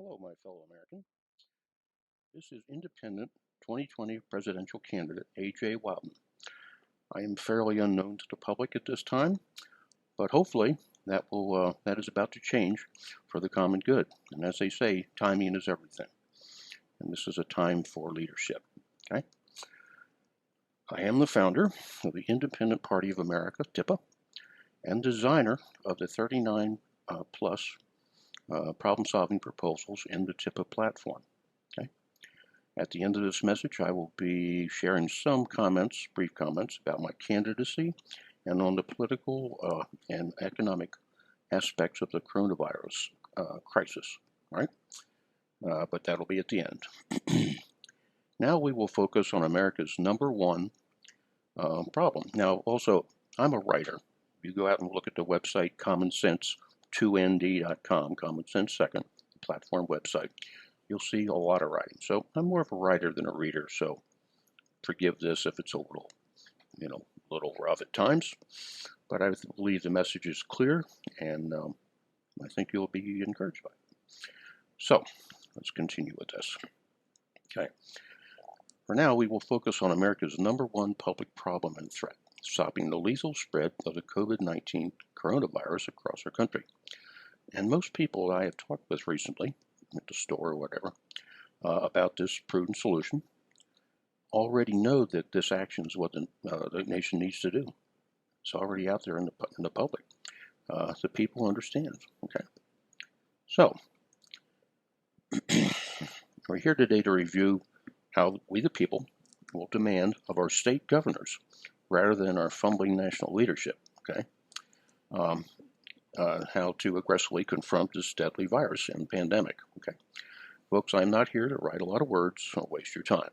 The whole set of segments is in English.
Hello, my fellow American. This is independent 2020 presidential candidate A.J. Wildman. I am fairly unknown to the public at this time, but hopefully that is about to change for the common good. And as they say, timing is everything. And this is a time for leadership. Okay. I am the founder of the Independent Party of America, TIPA, and designer of the 39 plus problem-solving proposals in the TIPA platform. Okay. At the end of this message, I will be sharing some comments, brief comments, about my candidacy and on the political and economic aspects of the coronavirus crisis. Right? But that'll be at the end. Now we will focus on America's number one problem. Now, also, I'm a writer. You go out and look at the website commonsense2nd.com, Common Sense Second, platform website. You'll see a lot of writing. So I'm more of a writer than a reader, so forgive this if it's a little rough at times. But I believe the message is clear, and I think you'll be encouraged by it. So let's continue with this. Okay. For now, we will focus on America's number one public problem and threat, stopping the lethal spread of the Covid-19 coronavirus across our country. And most people I have talked with recently, at the store or whatever, about this prudent solution, already know that this action is what the nation needs to do. It's already out there in the public. The people understand. Okay. So, we're here today to review how we, the people, will demand of our state governors, rather than our fumbling national leadership, okay, how to aggressively confront this deadly virus and pandemic, okay. Folks, I'm not here to write a lot of words or waste your time.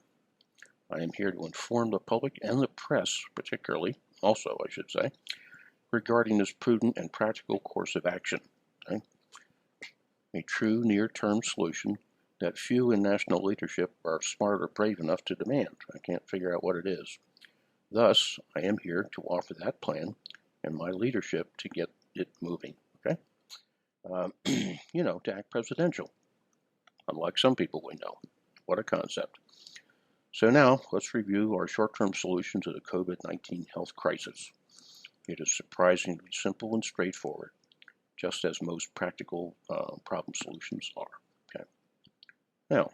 I am here to inform the public and the press, particularly, also, I should say, regarding this prudent and practical course of action, okay? A true near-term solution that few in national leadership are smart or brave enough to demand. I can't figure out what it is. Thus, I am here to offer that plan and my leadership to get it moving, okay? To act presidential, unlike some people we know. What a concept. So now, let's review our short-term solution to the COVID-19 health crisis. It is surprisingly simple and straightforward, just as most practical problem solutions are. Now,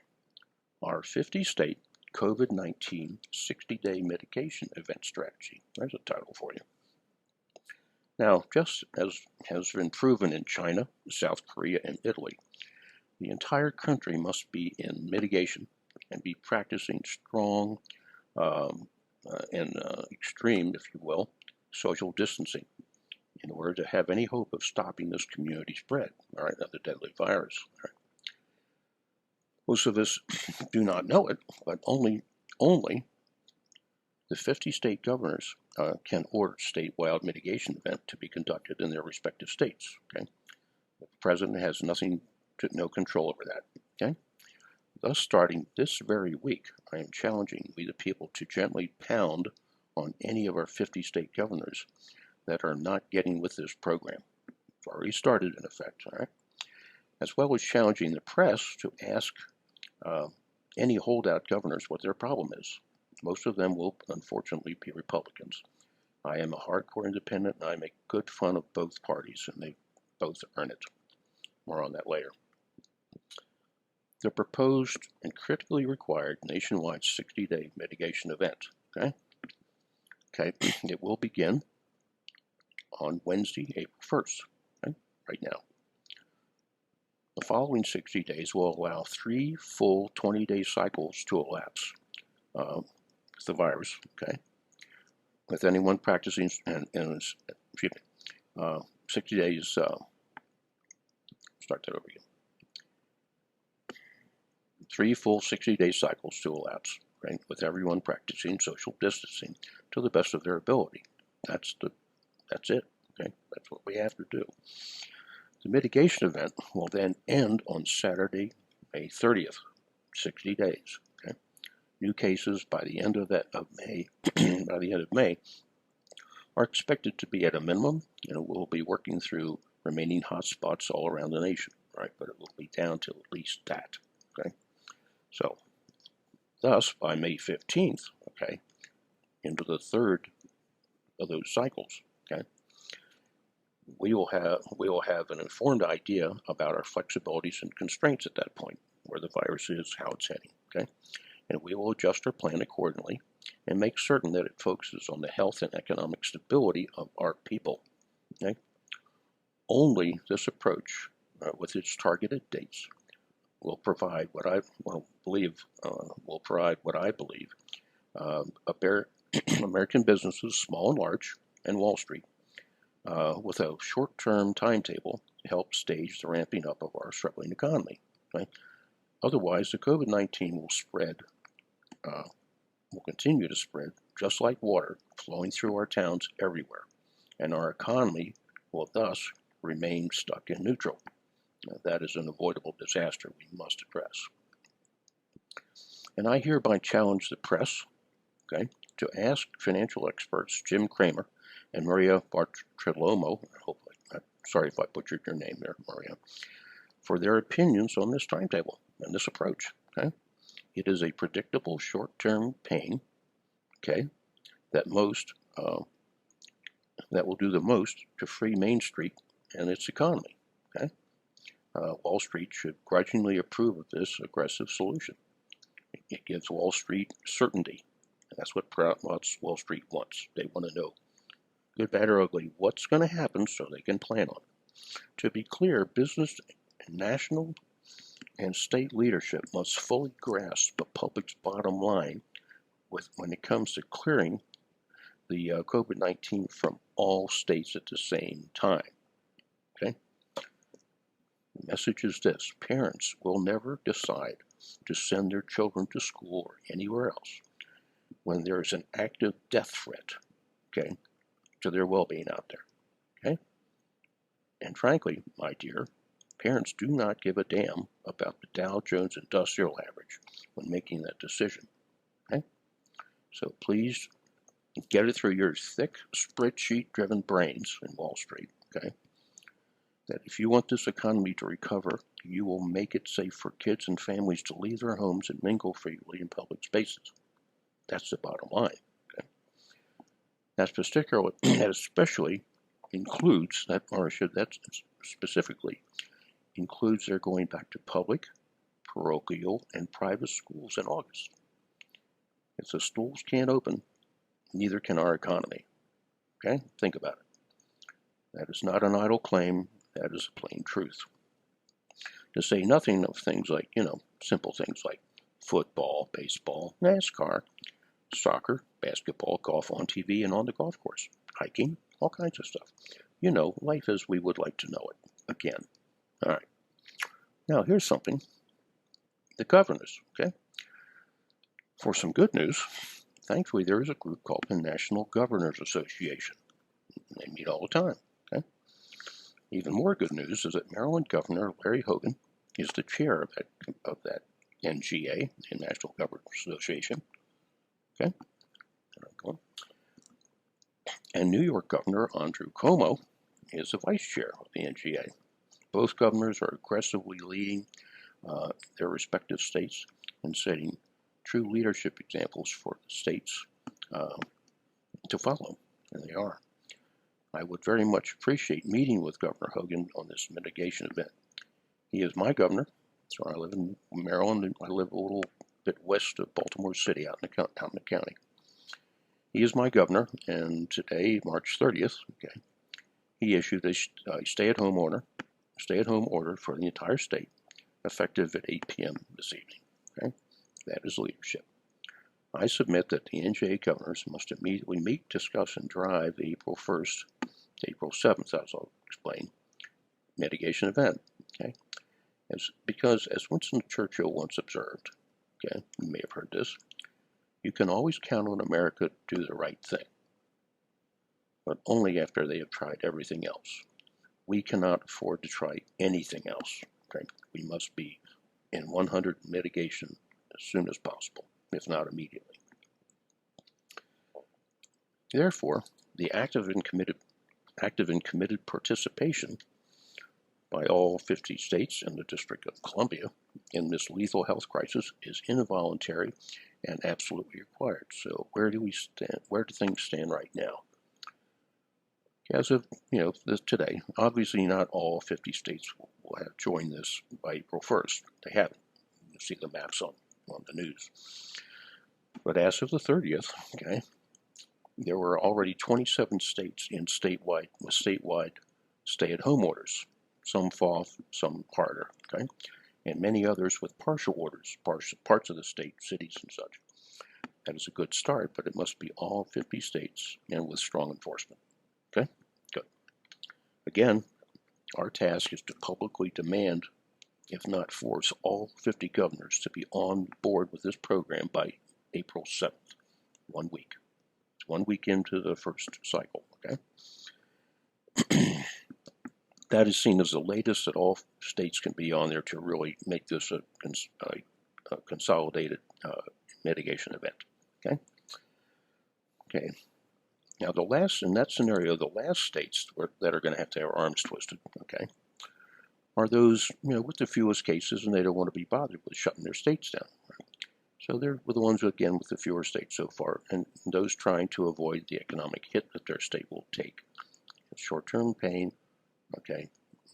our 50-state COVID-19 60-day mitigation event strategy. There's a title for you. Now, just as has been proven in China, South Korea, and Italy, the entire country must be in mitigation and be practicing strong and extreme, if you will, social distancing in order to have any hope of stopping this community spread, all right, of the deadly virus. All right. Most of us do not know it, but only the 50 state governors can order statewide mitigation event to be conducted in their respective states. Okay, the president has no control over that. Okay, thus starting this very week, I am challenging we the people to gently pound on any of our 50 state governors that are not getting with this program. It's already started in effect. All right, as well as challenging the press to ask any holdout governors what their problem is. Most of them will unfortunately be Republicans. I am a hardcore independent and I make good fun of both parties, and they both earn it. More on that later. The proposed and critically required nationwide 60-day mitigation event. Okay, it will begin on Wednesday, April 1st, okay? Right now. The following 60 days will allow 3 full 20-day cycles to elapse with the virus, okay? With anyone practicing, 60 days, start that over again. 3 full 60-day cycles to elapse, right? With everyone practicing social distancing to the best of their ability. That's it, okay? That's what we have to do. The mitigation event will then end on Saturday, May 30th, 60 days. Okay? New cases by the end of May, are expected to be at a minimum, and we'll be working through remaining hotspots all around the nation. right? But it will be down to at least that, okay? So, thus, by May 15th, okay, into the third of those cycles, okay, we will have an informed idea about our flexibilities and constraints at that point, where the virus is, how it's heading, okay? And we will adjust our plan accordingly and make certain that it focuses on the health and economic stability of our people, okay? Only this approach, with its targeted dates, will provide what I believe American businesses, small and large, and Wall Street, with a short-term timetable to help stage the ramping up of our struggling economy. Okay? Otherwise, the COVID-19 will continue to spread just like water flowing through our towns everywhere, and our economy will thus remain stuck in neutral. Now, that is an avoidable disaster we must address. And I hereby challenge the press, okay, to ask financial experts Jim Cramer and Maria Bartolomeo, sorry if I butchered your name there, Maria, for their opinions on this timetable and this approach. Okay, it is a predictable short-term pain, okay, that will do the most to free Main Street and its economy. Okay, Wall Street should grudgingly approve of this aggressive solution. It gives Wall Street certainty. And that's what Wall Street wants. They want to know, good, bad, or ugly, what's going to happen so they can plan on it. To be clear, business, national, and state leadership must fully grasp the public's bottom line when it comes to clearing the COVID-19 from all states at the same time. Okay? The message is this: parents will never decide to send their children to school or anywhere else when there is an active death threat, okay, to their well-being out there, okay? And frankly, my dear, parents do not give a damn about the Dow Jones Industrial Average when making that decision, okay? So please get it through your thick spreadsheet-driven brains in Wall Street, okay, that if you want this economy to recover, you will make it safe for kids and families to leave their homes and mingle freely in public spaces. That's the bottom line. Okay? That especially includes that specifically includes their going back to public, parochial, and private schools in August. If the schools can't open, neither can our economy. Okay? Think about it. That is not an idle claim. That is a plain truth. To say nothing of things like, simple things like football, baseball, NASCAR, soccer, basketball, golf on TV and on the golf course, hiking, all kinds of stuff. Life as we would like to know it. Again. All right. Now, here's something. The governors, okay? For some good news, thankfully there is a group called the National Governors Association. They meet all the time, okay? Even more good news is that Maryland Governor Larry Hogan is the chair of that NGA, the National Governors Association. Okay? And New York Governor Andrew Cuomo is the vice chair of the NGA. Both governors are aggressively leading their respective states and setting true leadership examples for the states to follow, and they are. I would very much appreciate meeting with Governor Hogan on this mitigation event. He is my governor, so I live in Maryland, and I live a little bit west of Baltimore City, out in the county. He is my governor, and today, March 30th, okay, he issued a stay-at-home order for the entire state, effective at 8 p.m. this evening. Okay, that is leadership. I submit that the NJA governors must immediately meet, discuss, and drive the April 1st to April 7th, as I'll explain, mitigation event. Okay, because as Winston Churchill once observed, okay, you may have heard this, you can always count on America to do the right thing, but only after they have tried everything else. We cannot afford to try anything else. Okay? We must be in 100 mitigation as soon as possible, if not immediately. Therefore, the active and committed participation by all 50 states and the District of Columbia in this lethal health crisis is involuntary and absolutely required. So where do we stand? Where do things stand right now? As of today, obviously not all 50 states will have joined this by April 1st. They haven't. You see the maps on the news. But as of the 30th, okay, there were already 27 states with statewide stay-at-home orders. Some fall, some harder, okay, and many others with partial orders, parts of the state, cities and such. That is a good start, but it must be all 50 states and with strong enforcement. Okay, good. Again, our task is to publicly demand, if not force, all 50 governors to be on board with this program by April 7th, 1 week. It's 1 week into the first cycle, okay? That is seen as the latest that all states can be on there to really make this a consolidated mitigation event, okay? Okay. Now, in that scenario, the last states that are going to have their arms twisted, okay, are those, with the fewest cases, and they don't want to be bothered with shutting their states down. Right? So they're the ones, again, with the fewer states so far, and those trying to avoid the economic hit that their state will take. Short-term pain, okay,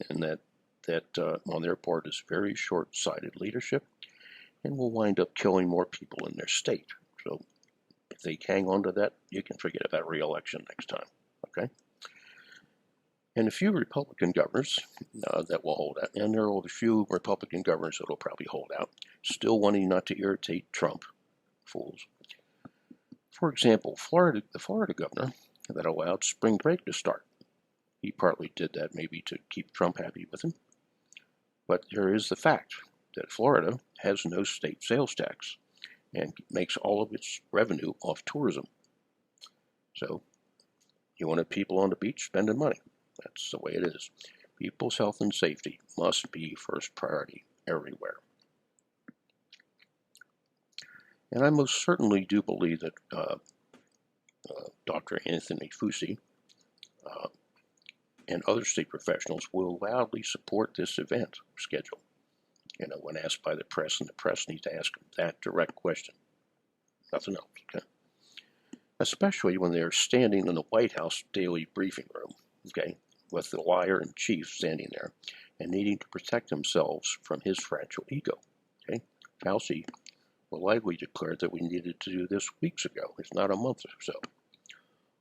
and that on their part is very short-sighted leadership and will wind up killing more people in their state. So if they hang on to that, you can forget about re-election next time, okay? And a few Republican governors that will hold out, and there are a few Republican governors that will probably hold out, still wanting not to irritate Trump, fools. For example, the Florida governor that allowed spring break to start. He partly did that maybe to keep Trump happy with him. But there is the fact that Florida has no state sales tax and makes all of its revenue off tourism. So you wanted people on the beach spending money. That's the way it is. People's health and safety must be first priority everywhere. And I most certainly do believe that Dr. Anthony Fauci and other state professionals will loudly support this event schedule. When asked by the press, and the press needs to ask that direct question. Nothing else, okay? Especially when they're standing in the White House daily briefing room, okay, with the liar in chief standing there and needing to protect themselves from his fragile ego, okay? Fauci will likely declare that we needed to do this weeks ago. It's not a month or so.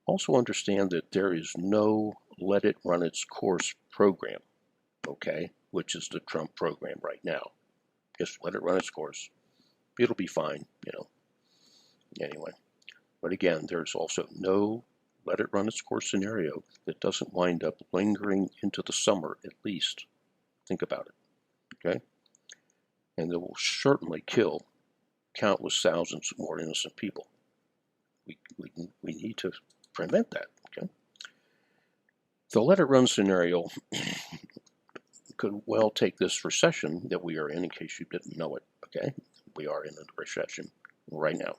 Also understand that there is no let it run its course program, okay, which is the Trump program right now. Just let it run its course. It'll be fine, Anyway, but again, there's also no let it run its course scenario that doesn't wind up lingering into the summer at least. Think about it, okay? And it will certainly kill countless thousands more innocent people. We need to prevent that, okay? The let it run scenario could well take this recession that we are in case you didn't know it, okay? We are in a recession right now,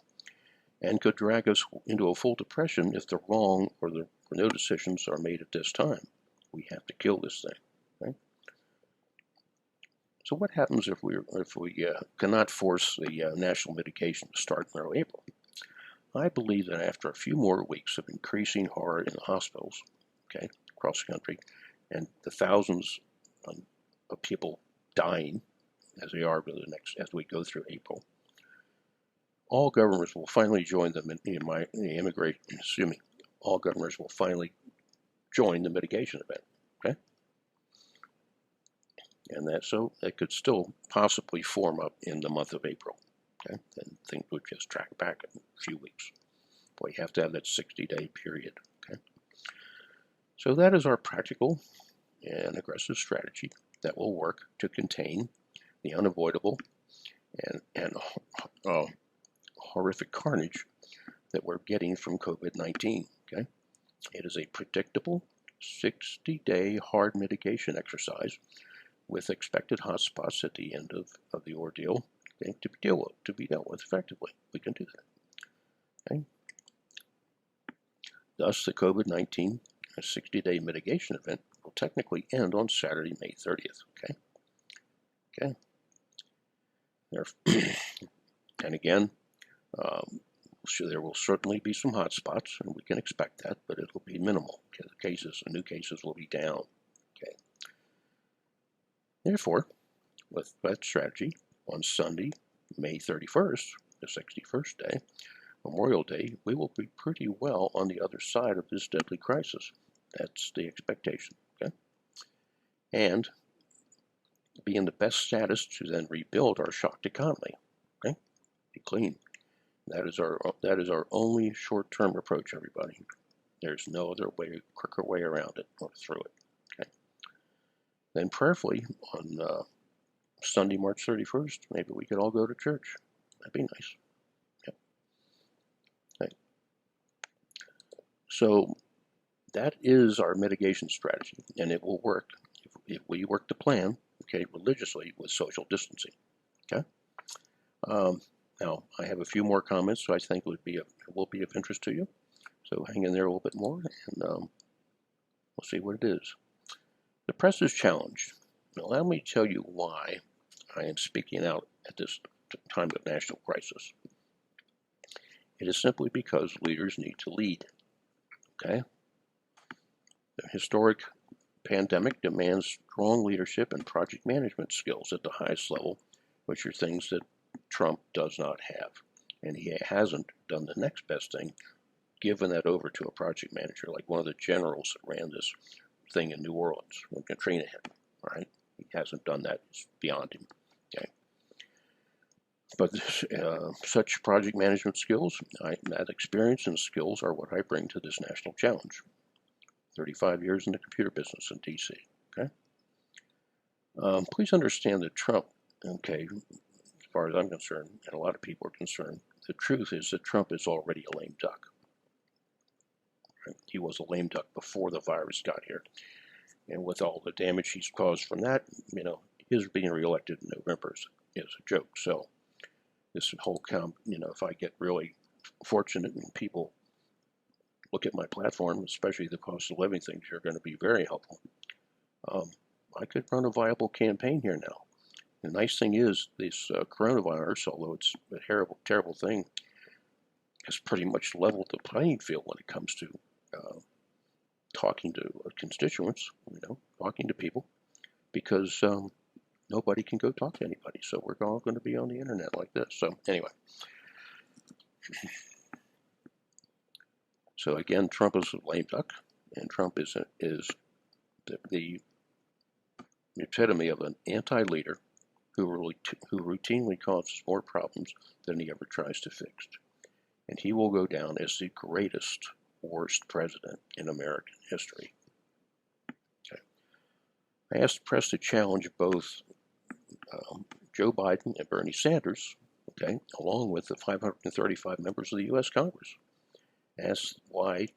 and could drag us into a full depression if the wrong or no decisions are made at this time. We have to kill this thing, right? So what happens if we cannot force the national mitigation to start in early April? I believe that after a few more weeks of increasing horror in the hospitals, okay, across the country, and the thousands of people dying as they are as we go through April, all governors will finally join them all governors will finally join the mitigation event, okay? And that could still possibly form up in the month of April, okay? And things would just track back in a few weeks. But you have to have that 60-day period, okay? So that is our practical and aggressive strategy that will work to contain the unavoidable and horrific carnage that we're getting from COVID-19, okay? It is a predictable 60-day hard mitigation exercise with expected hotspots at the end of the ordeal, okay, to be dealt with effectively. We can do that, okay? Thus, the COVID-19 60-day mitigation event will technically end on Saturday, May 30th. Okay. And again, there will certainly be some hot spots, and we can expect that, but it'll be minimal. Okay, the new cases will be down. Okay. Therefore, with that strategy, on Sunday, May 31st, the 61st day, Memorial Day, we will be pretty well on the other side of this deadly crisis. That's the expectation. Okay, and be in the best status to then rebuild our shocked economy. Okay, be clean. That is our only short-term approach, everybody. There's no other way, quicker way around it or through it. Okay. Then prayerfully on Sunday, March 31st, maybe we could all go to church. That'd be nice. Okay. Okay. So that is our mitigation strategy, and it will work if we work the plan, okay, religiously with social distancing. Okay. Now, I have a few more comments, so I think will be of interest to you. So hang in there a little bit more, and we'll see what it is. The press is challenged. Now, allow me to tell you why I am speaking out at this time of national crisis. It is simply because leaders need to lead. Okay? The historic pandemic demands strong leadership and project management skills at the highest level, which are things that Trump does not have. And he hasn't done the next best thing, given that over to a project manager, like one of the generals that ran this thing in New Orleans when Katrina hit. All right? He hasn't done that. It's beyond him. Okay? But such project management skills, that experience and skills are what I bring to this national challenge. 35 years in the computer business in D.C. Okay? Please understand that Trump, okay, as far as I'm concerned, and a lot of people are concerned, the truth is that Trump is already a lame duck. Right? He was a lame duck before the virus got here. And with all the damage he's caused from that, his being reelected in November is a joke. So this whole if I get really fortunate and people look at my platform, especially the cost of living things, are going to be very helpful. I could run a viable campaign here now. The nice thing is this coronavirus, although it's a terrible, terrible thing, has pretty much leveled the playing field when it comes to talking to constituents, talking to people, because nobody can go talk to anybody. So we're all going to be on the internet like this. So anyway. So again, Trump is a lame duck, and Trump is the epitome of an anti-leader who routinely causes more problems than he ever tries to fix. And he will go down as the greatest, worst president in American history. Okay. I asked the press to challenge both Joe Biden and Bernie Sanders, okay, along with the 535 members of the U.S. Congress. Asked why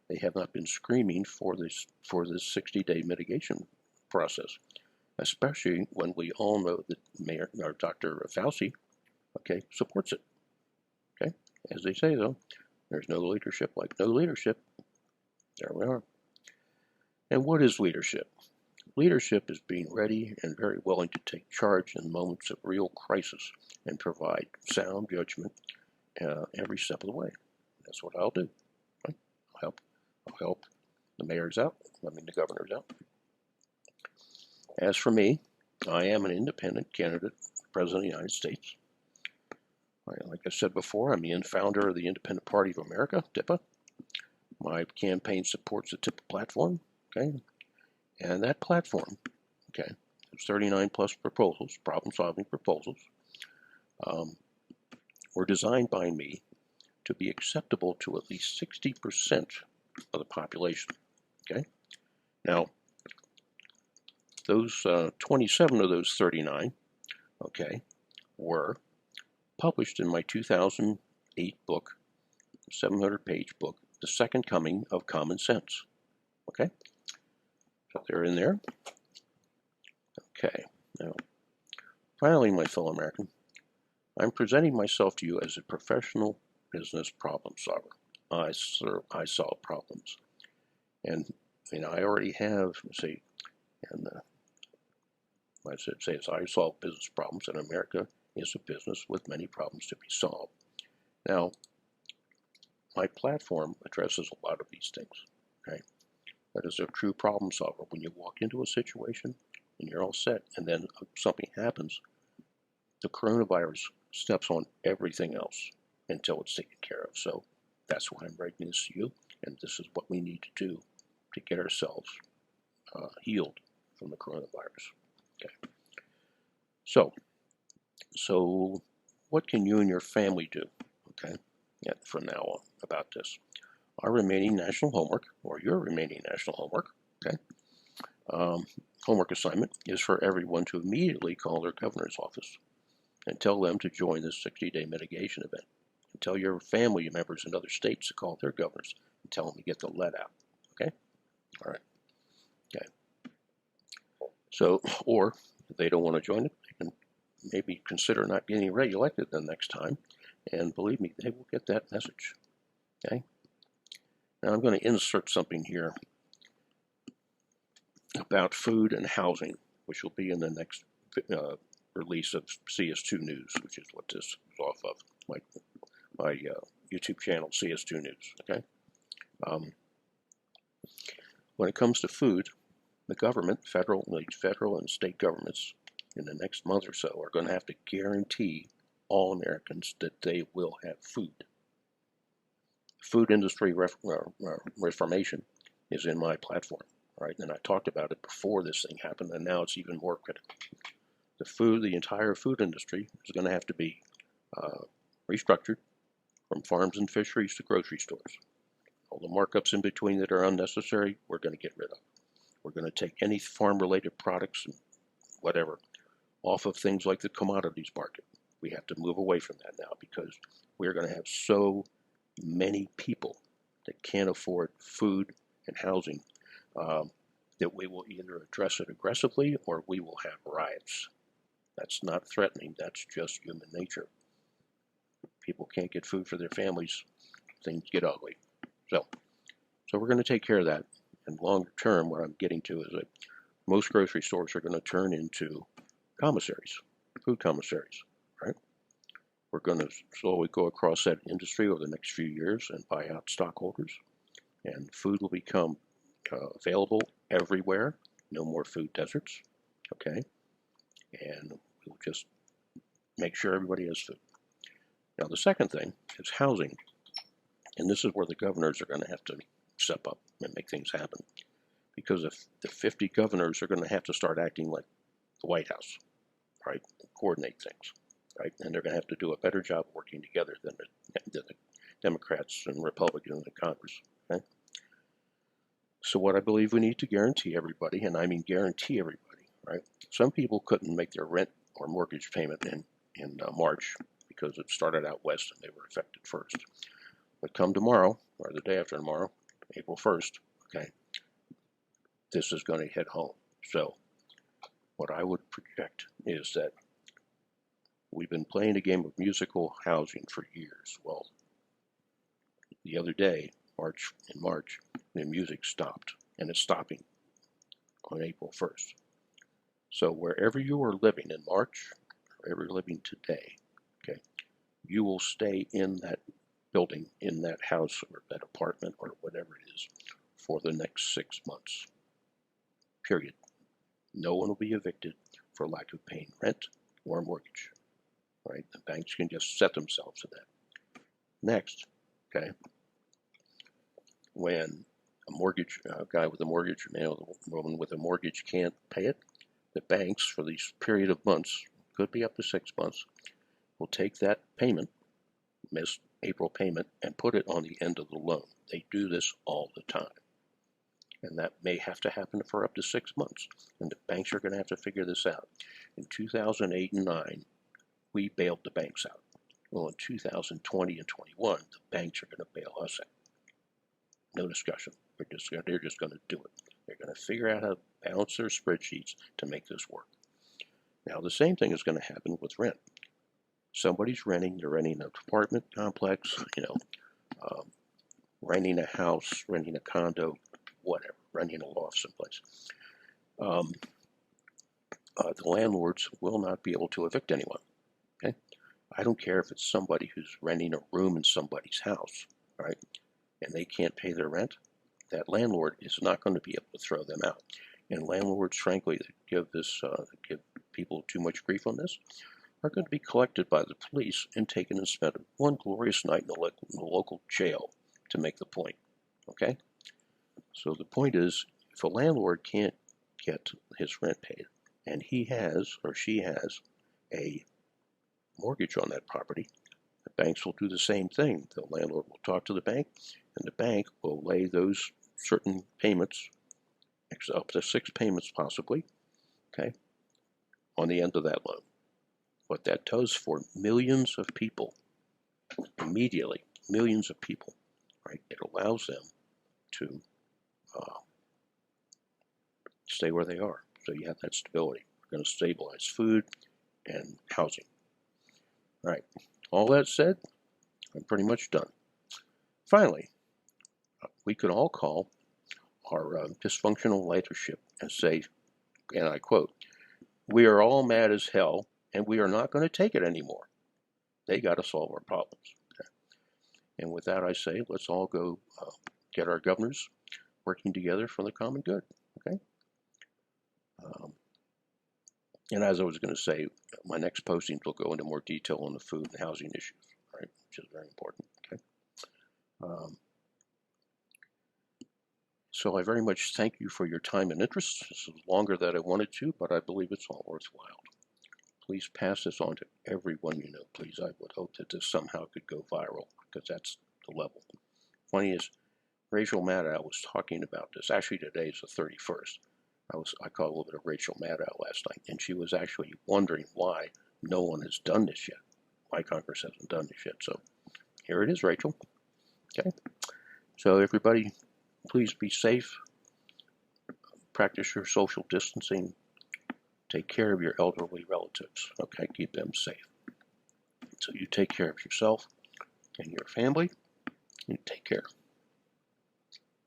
they have not been screaming for this 60-day mitigation process, especially when we all know that Dr. Fauci, okay, supports it. Okay, as they say though, there's no leadership like no leadership. There we are. And what is leadership? Leadership is being ready and very willing to take charge in moments of real crisis and provide sound judgment every step of the way. That's what I'll do. Right? I'll help the mayors out. The governors out. As for me, I am an independent candidate for President of the United States. Right, like I said before, I'm the founder of the Independent Party of America, DIPA. My campaign supports the TIPA platform, okay? And that platform, okay, there's 39 plus proposals, problem-solving proposals, were designed by me to be acceptable to at least 60% of the population, okay? Now, those 27 of those 39, okay, were published in my 2008 book, 700-page book, The Second Coming of Common Sense, okay? So they're in there. Okay, now, finally, my fellow American, I'm presenting myself to you as a professional business problem solver. I solve problems. And I already have, say, and I should say is I solve business problems, and America is a business with many problems to be solved. Now, my platform addresses a lot of these things. Okay, that is a true problem solver. When you walk into a situation and you're all set, and then something happens, the coronavirus steps on everything else until it's taken care of. So that's why I'm writing this to you, and this is what we need to do to get ourselves healed from the coronavirus. Okay. So what can you and your family do? Okay, from now on about this. Our remaining national homework, or your remaining national homework, okay, homework assignment is for everyone to immediately call their governor's office and tell them to join this 60-day mitigation event. And tell your family members in other states to call their governors and tell them to get the lead out. Okay? All right. Okay. So, or if they don't want to join it, they can maybe consider not getting reelected the next time. And believe me, they will get that message. Okay? Now I'm going to insert something here about food and housing, which will be in the next release of CS2 News, which is what this is off of, my YouTube channel, CS2 News. Okay. When it comes to food, the government, federal and state governments, in the next month or so, are going to have to guarantee all Americans that they will have food. Food industry reformation is in my platform, right? And I talked about it before this thing happened, and now it's even more critical. The entire food industry is going to have to be restructured from farms and fisheries to grocery stores. All the markups in between that are unnecessary, we're going to get rid of. We're going to take any farm-related products and whatever off of things like the commodities market. We have to move away from that now because we're going to have so many people that can't afford food and housing that we will either address it aggressively or we will have riots. That's not threatening, that's just human nature. People can't get food for their families, things get ugly. So we're going to take care of that. And longer term, what I'm getting to is that most grocery stores are going to turn into commissaries, food commissaries, right? We're going to slowly go across that industry over the next few years and buy out stockholders. And food will become available everywhere. No more food deserts, okay? And we'll just make sure everybody has food. Now, the second thing is housing. And this is where the governors are going to have to step up and make things happen. Because if the 50 governors are going to have to start acting like the White House, right? Coordinate things, right? And they're going to have to do a better job working together than the Democrats and Republicans in Congress, okay? So what I believe we need to guarantee everybody, and I mean guarantee everybody, right? Some people couldn't make their rent or mortgage payment in March because it started out west and they were affected first. But come tomorrow, or the day after tomorrow, April 1st, okay, this is going to hit home. So what I would project is that we've been playing a game of musical housing for years. Well, the other day, in March, the music stopped, and it's stopping on April 1st. So wherever you are living in March, wherever you're living today, okay, you will stay in that building, in that house or that apartment or whatever it is for the next 6 months, period. No one will be evicted for lack of paying rent or mortgage, right? The banks can just set themselves to that. Next, okay, when a mortgage guy with a mortgage, woman with a mortgage can't pay it, the banks for these period of months, could be up to 6 months, will take that payment, missed April payment, and put it on the end of the loan. They do this all the time. And that may have to happen for up to 6 months. And the banks are going to have to figure this out. In 2008 and 9, we bailed the banks out. Well, in 2020 and 21, the banks are going to bail us out. No discussion. They're just going to do it. They're going to figure out how to balance their spreadsheets to make this work. Now, the same thing is going to happen with rent. Somebody's renting, they're renting an apartment complex, renting a house, renting a condo, whatever. renting a loft someplace. The landlords will not be able to evict anyone. Okay, I don't care if it's somebody who's renting a room in somebody's house, right, and they can't pay their rent. That landlord is not going to be able to throw them out. And landlords, frankly, that give people too much grief on this, are going to be collected by the police and taken and spent one glorious night in the local jail to make the point. Okay? So the point is, if a landlord can't get his rent paid, and he has or she has a mortgage on that property, the banks will do the same thing. The landlord will talk to the bank, and the bank will lay those certain payments, up to 6 payments possibly, okay, on the end of that loan. What that does for millions of people, immediately, millions of people, right, it allows them to stay where they are. So you have that stability. We're going to stabilize food and housing. All right, all that said, I'm pretty much done. Finally, we could all call our dysfunctional leadership and say, and I quote, "We are all mad as hell, and we are not going to take it anymore. They got to solve our problems." Okay? And with that, I say, let's all go get our governors working together for the common good. Okay. And as I was going to say, my next postings will go into more detail on the food and housing issues, right, which is very important. Okay. So I very much thank you for your time and interest. This is longer than I wanted to, but I believe it's all worthwhile. Please pass this on to everyone you know. Please, I would hope that this somehow could go viral, because that's the level. Funny is, Rachel Maddow was talking about this. Actually, today is the 31st. I caught a little bit of Rachel Maddow last night, and she was actually wondering why no one has done this yet. Why Congress hasn't done this yet. So here it is, Rachel. Okay. So everybody, please be safe. Practice your social distancing. Take care of your elderly relatives. Okay, keep them safe. So you take care of yourself and your family. You take care.